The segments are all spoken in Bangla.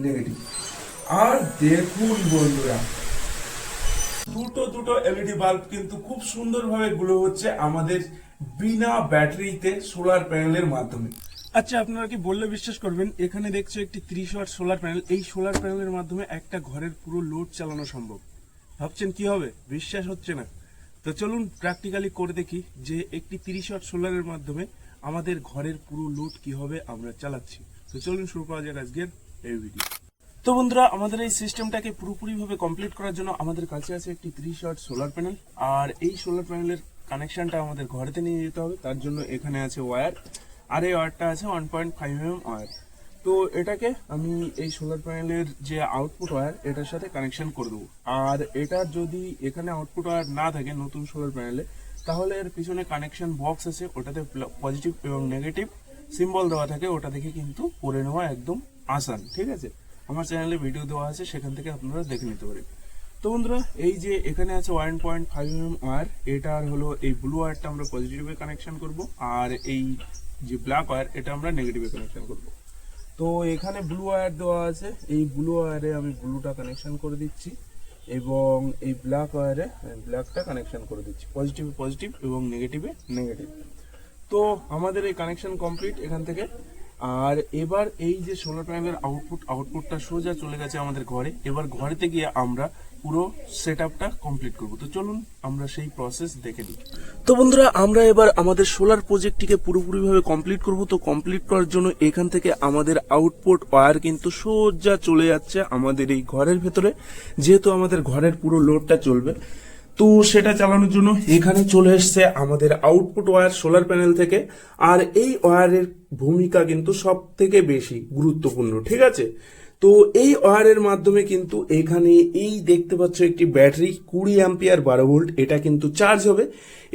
নেগেটিভ। আর দেখুন বন্ধুরা, দুটো এলইডি বাল্ব কিন্তু খুব সুন্দরভাবে গ্লো হচ্ছে আমাদের বিনা ব্যাটারিতে সোলার প্যানেলের মাধ্যমে। আচ্ছা, আপনারা কি বললে বিশ্বাস করবেন? এখানে দেখছো একটি 30 ওয়াট সোলার প্যানেল। এই সোলার প্যানেলের মাধ্যমে একটা ঘরের পুরো লোড চালানো সম্ভব। ভাবছেন কি হবে? বিশ্বাস হচ্ছে না? তো চলুন প্র্যাকটিক্যালি করে দেখি যে একটি 30 ওয়াট সোলারের মাধ্যমে আমাদের ঘরের পুরো লোড কিভাবে আমরা চালাচ্ছি। তো চলুন শুরু করা যাক আজকের এই ভিডিও। তো বন্ধুরা, আমাদের এই সিস্টেমটাকে পুরোপুরিভাবে কমপ্লিট করার জন্য আমাদের কাছে আছে একটি 30 ওয়াট সোলার প্যানেল। আর এই সোলার প্যানেলের কানেকশনটা আমাদের ঘরেতে নিয়ে যেতে হবে। তার জন্য এখানে আছে ওয়্যার, আর এই ওয়্যারটা আছে 1.5 mm ওয়্যার। তো এটাকে আমি এই সোলার প্যানেলের যে আউটপুট ওয়্যার এটার সাথে কানেকশন করে দেবো। আর এটা যদি এখানে আউটপুট ওয়্যার না থাকে নতুন সোলার প্যানেলে, তাহলে এর পিছনে কানেকশন বক্স আছে, ওটাতে পজিটিভ এবং নেগেটিভ সিম্বল দেওয়া থাকে, ওটা দেখে কিন্তু করে নেওয়া একদম আসান। ঠিক আছে, আমার চ্যানেলে ভিডিও দেওয়া আছে, সেখান থেকে আপনারা দেখে নিতে পারেন। তো বন্ধুরা, এই যে এখানে আছে 1.5 mm ওয়্যার, এটার হলো এই ব্লু ওয়্যারটা আমরা পজিটিভে কানেকশন করব, আর এই যে ব্ল্যাক ওয়্যার এটা আমরা নেগেটিভে কানেকশন করব। তো এখানে ব্লু ওয়্যার দেওয়া আছে, এই ব্লু ওয়্যারে আমি ব্লুটা কানেকশন করে দিচ্ছি এবং এই ব্ল্যাক ওয়্যারে ব্ল্যাকটা কানেকশন করে দিচ্ছি। পজিটিভে পজিটিভ এবং নেগেটিভে নেগেটিভ। তো আমাদের এই কানেকশন কমপ্লিট এখান থেকে। আর এবার এই যে সোলার প্যানেলের আউটপুটটা সোজা চলে গেছে আমাদের ঘরে। এবার ঘরেতে গিয়ে আমরা পুরো সেটআপটা কমপ্লিট করব। তো চলুন আমরা সেই প্রসেস দেখে নিই। তো বন্ধুরা, আমরা এবার আমাদের সোলার প্রজেক্টটিকে পুরোপুরিভাবে কমপ্লিট করব। তো কমপ্লিট করার জন্য এখান থেকে আমাদের আউটপুট ওয়্যার কিন্তু সোজা চলে যাচ্ছে আমাদের এই ঘরের ভেতরে, যেহেতু আমাদের ঘরের পুরো লোডটা চলবে। তো সেটা চালানোর জন্য এখানে চলে এসছে আমাদের আউটপুট ওয়্যার সোলার প্যানেল থেকে। আর এই ওয়্যারের ভূমিকা কিন্তু সব থেকে বেশি গুরুত্বপূর্ণ। ঠিক আছে, তো এই ওয়্যারের মাধ্যমে কিন্তু এখানে এই দেখতে পাচ্ছ একটি ব্যাটারি 20 অ্যাম্পিয়ার 12 ভোল্ট, এটা কিন্তু চার্জ হবে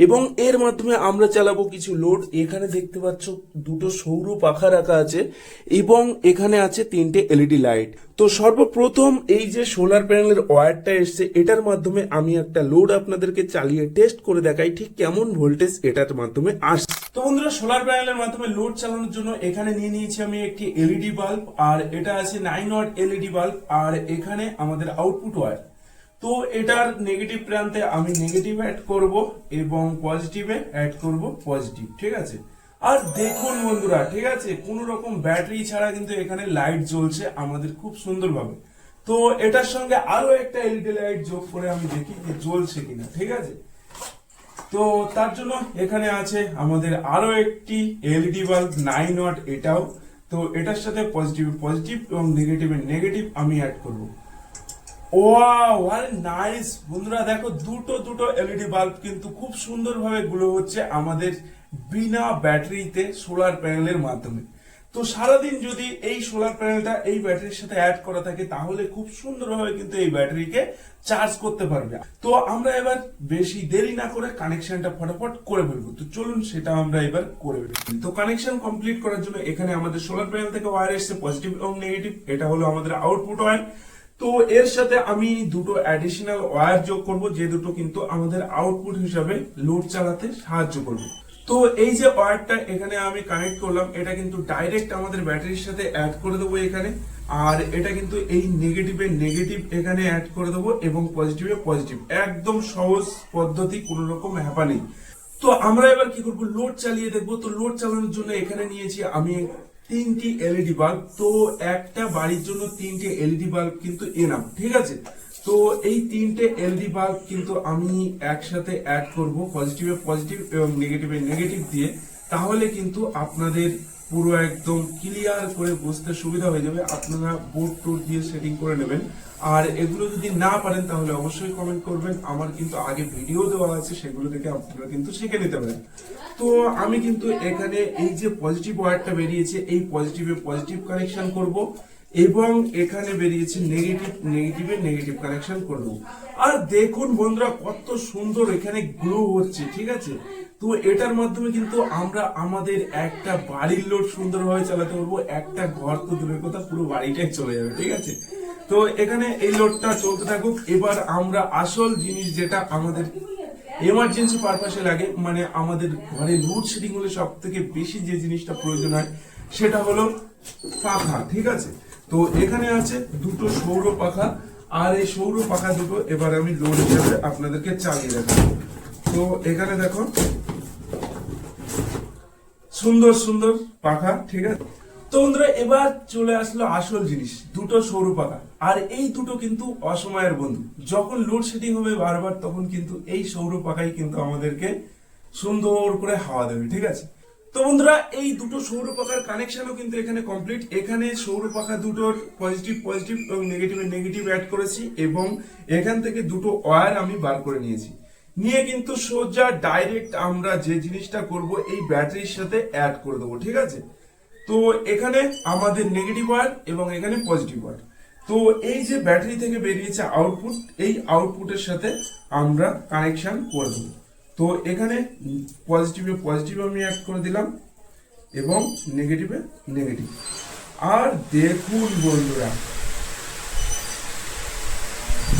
এবং এর মাধ্যমে আমরা চালাবো কিছু লোড। এখানে দেখতে পাচ্ছ দুটো সৌর পাখা রাখা আছে এবং এখানে আছে 3টে এলইডি লাইট। তো সর্বপ্রথম এই যে সোলার প্যানেলের ওয়্যারটা এসছে, এটার মাধ্যমে আমি একটা লোড আপনাদেরকে চালিয়ে টেস্ট করে দেখাই ঠিক কেমন ভোল্টেজ এটার মাধ্যমে আসছে। তো বন্ধুরা, সোলার প্যানেলের মাধ্যমে লোড চালানোর জন্য এখানে নিয়ে নিয়েছি আমি একটি এলইডি বাল্ব, আর এটা আছে 9 ওয়াট এলইডি বাল্ব, আর এখানে আমাদের আউটপুট ওয়্যার। তো এটার নেগেটিভ প্রান্তে আমি নেগেটিভ অ্যাড করব এবং পজিটিভে অ্যাড করব পজিটিভ। ঠিক আছে, আর দেখুন বন্ধুরা, ঠিক আছে, কোন রকম ব্যাটারি ছাড়া কিন্তু এখানে লাইট জ্বলছে আমাদের খুব সুন্দরভাবে। তো এটার সঙ্গে আরো একটা এলইডি লাইট যোগ করে আমি দেখি যে জ্বলছে কিনা। ঠিক আছে, তো তার জন্য এখানে আছে আমাদের আরো একটি এলইডি বাল্ব 9 ওয়াট, এটাও। তো এটার সাথে পজিটিভ পজিটিভ এবং নেগেটিভে নেগেটিভ আমি অ্যাড করব। ওয়াও, আর নাইস বন্ধুরা, দেখো দুটো এলইডি বাল্ব কিন্তু খুব সুন্দরভাবে গ্লো হচ্ছে আমাদের বিনা ব্যাটারিতে সোলার প্যানেলের মাধ্যমে। তো সারাদিন যদি এই সোলার প্যানেলটা এই ব্যাটারির সাথে অ্যাড করা থাকে, তাহলে খুব সুন্দরভাবে কিন্তু এই ব্যাটারিকে চার্জ করতে পারবে। তো আমরা এবার বেশি দেরি না করে কানেকশনটা ফটাফট করে ফেলবো। তো চলুন সেটা আমরা এবার করে ফেলবো। তো কানেকশন কমপ্লিট করার জন্য এখানে আমাদের সোলার প্যানেল থেকে ওয়্যার এসছে পজিটিভ এবং নেগেটিভ, এটা হলো আমাদের আউটপুট ওয়্যার। তো এর সাথে আমি দুটো অ্যাডিশনাল ওয়্যার যোগ করব, যে দুটো কিন্তু আমাদের আউটপুট হিসাবে লোড চালাতে সাহায্য করবে। তো এই যে ওয়্যারটা এখানে আমি কানেক্ট করলাম, এটা কিন্তু ডাইরেক্ট আমাদের ব্যাটারির সাথে অ্যাড করে দেবো এখানে। আর এটা কিন্তু এই নেগেটিভে নেগেটিভ এখানে অ্যাড করে দেবো এবং পজিটিভে পজিটিভ। একদম সহজ পদ্ধতি, কোনো রকম হ্যাপা নেই। তো আমরা এবার কি করবো, লোড চালিয়ে দেখবো। তো লোড চালানোর জন্য এখানে নিয়েছি আমি 3টি এলইডি বাল্ব। তো একটা বাড়ির জন্য 3টে এলইডি বাল্ব কিন্তু এনাফ। ঠিক আছে, তো এই 3টে এলইডি বাল্ব কিন্তু আমি একসাথে অ্যাড করব পজিটিভে পজিটিভ এবং নেগেটিভে নেগেটিভ দিয়ে। তাহলে কিন্তু আপনাদের পুরো একদম ক্লিয়ার করে বুঝতে সুবিধা হয়ে যাবে। আপনারা বোর্ড টোড দিয়ে সেটিং করে নেবেন। আর এগুলো যদি না পারেন তাহলে অবশ্যই কমেন্ট করবেন, আমার কিন্তু আগে ভিডিও দেওয়া আছে, সেগুলো থেকে আপনারা কিন্তু শিখে নিতে পারেন। তো আমি কিন্তু এখানে এই যে পজিটিভ ওয়্যারটা বেরিয়েছে, এই পজিটিভে পজিটিভ কানেকশন করব এবং এখানে বেরিয়েছে নেগেটিভে নেগেটিভ কানেকশন করব। আর দেখুন বন্ধুরা, কত সুন্দর এখানে গ্লো হচ্ছে। ঠিক আছে, তো এটার মাধ্যমে কিন্তু আমরা আমাদের একটা বাড়ির লোড সুন্দরভাবে চালাতে পারবো। একটা ঘর তো দূরের কথা, পুরো বাড়িটাই চলে যাবে। ঠিক আছে, তো এখানে এই লোডটা চলতে থাকুক। এবার আমরা আসল জিনিস, যেটা আমাদের এমার্জেন্সি পারপাসে লাগে, মানে আমাদের ঘরে লোডশেডিং হলে সব থেকে বেশি যে জিনিসটা প্রয়োজন হয়, সেটা হলো পাখা। ঠিক আছে, তো তো এখানে আছে দুটো সৌর পাখা, আর এই সৌর পাখা দুটো এবার আমি লোড হিসেবে আপনাদেরকে চালিয়ে দেখাবো। তো এখানে দেখো সুন্দর সুন্দর পাখা, ঠিক আছে। তো বন্ধুরা এবার চলে আসলো আসল জিনিস, দুটো সৌর পাখা। আর এই দুটো কিন্তু অসময়ের বন্ধু, যখন লোডশেডিং হবে বারবার তখন কিন্তু এই সৌর পাখাই কিন্তু আমাদেরকে সুন্দর করে হাওয়া দেবে, ঠিক আছে। তো বন্ধুরা এই দুটো সৌর পাখার কানেকশনও কিন্তু এখানে কমপ্লিট। এখানে সৌর পাখা দুটোর পজিটিভ পজিটিভ এবং নেগেটিভ নেগেটিভ অ্যাড করেছি, এবং এখান থেকে দুটো ওয়্যার আমি বার করে নিয়েছি, নিয়ে কিন্তু সোজা ডাইরেক্ট আমরা যে জিনিসটা করব এই ব্যাটারির সাথে অ্যাড করে দেবো, ঠিক আছে। তো এখানে আমাদের নেগেটিভ ওয়্যার এবং এখানে পজিটিভ ওয়্যার। তো এই যে ব্যাটারি থেকে বেরিয়েছে আউটপুট, এই আউটপুটের সাথে আমরা কানেকশন করে দেবো। তো এখানে পজিটিভে পজিটিভ আমি অ্যাড করে দিলাম এবং নেগেটিভে নেগেটিভ। আর দেখুন বন্ধুরা,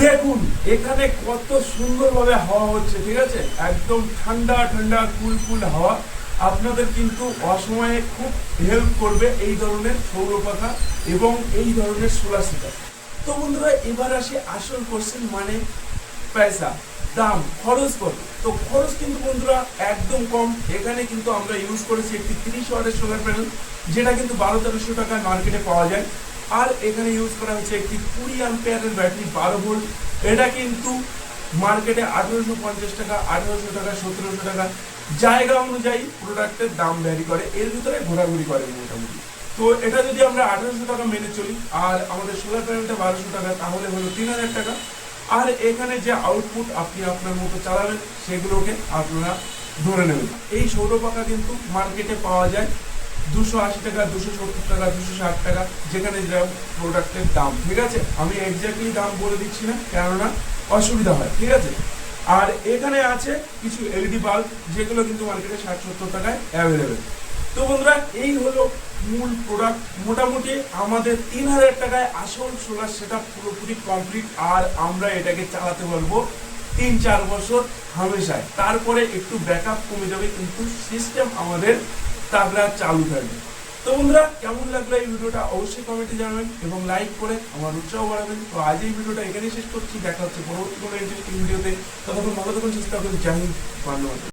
দেখুন এখানে কত সুন্দরভাবে হাওয়া হচ্ছে, ঠিক আছে। একদম ঠান্ডা ঠান্ডা কুল কুল হাওয়া। আপনাদের কিন্তু অসময়ে খুব হেল্প করবে এই ধরনের সৌর পাখা এবং এই ধরনের সোলার সেটআপ। তো বন্ধুরা এবার আসি আসল কোশ্চেন, মানে পয়সা, দাম, খরচ কত। তো খরচ কিন্তু বন্ধুরা একদম কম। এখানে কিন্তু আমরা ইউজ করেছি একটি 30 ওয়াটের সোলার প্যানেল, যেটা কিন্তু 1200-1300 টাকায় মার্কেটে পাওয়া যায়। আর এখানে ইউজ করা হচ্ছে একটি 20 অ্যাম্পিয়ারের ব্যাটারি 12 ভোল্ট। এটা কিন্তু মার্কেটে 1850 টাকা, 1800 টাকা, 1700 টাকা, জায়গা অনুযায়ী প্রোডাক্টের দাম ভ্যারি করে, এর ভিতরে ঘোরাঘুরি করে মোটামুটি। তো এটা যদি আমরা 1800 টাকা মেনে চলি আর আমাদের সোলার প্যানেলটা 1200 টাকা, তাহলে হলো 3000 টাকা। আর এখানে যে আউটপুট আপনি আপনার মতো চালাবেন সেগুলোকে আপনারা ধরে নেবেন। এই সৌর পাখা কিন্তু মার্কেটে পাওয়া যায় 280 টাকা, 270 টাকা, 260 টাকা, যেখানে যা প্রোডাক্টের দাম, ঠিক আছে। আমি এক্স্যাক্টলি দাম বলে দিচ্ছি না, কেননা অসুবিধা হয়, ঠিক আছে। আর এখানে আছে কিছু এলইডি বাল্ব, যেগুলো কিন্তু মার্কেটে 60-70 টাকায় অ্যাভেলেবেল। তো বন্ধুরা এই হলো মূল প্রোডাক্ট। মোটামুটি আমাদের 3000 টাকায় আসল সোলার সেটআপ পুরোপুরি কমপ্লিট। আর আমরা এটাকে চালাতে পারবো 3-4 বছর হামেশায়। তারপরে একটু ব্যাকআপ কমে যাবে, কিন্তু সিস্টেম আমাদের তাগড়া চালু থাকবে। তো বন্ধুরা কেমন লাগলো এই ভিডিওটা অবশ্যই কমেন্টে জানাবেন এবং লাইক করে আমার উৎসাহ বাড়াবেন। তো আজ এই ভিডিওটা এখানেই শেষ করছি, দেখা হচ্ছে পরবর্তী কোনো ইন্টারেস্টিং ভিডিওতে। ততক্ষণ ভালো থাকুন, সুস্থ থাকুন, জয় হিন্দ, বন্দে মাতরম।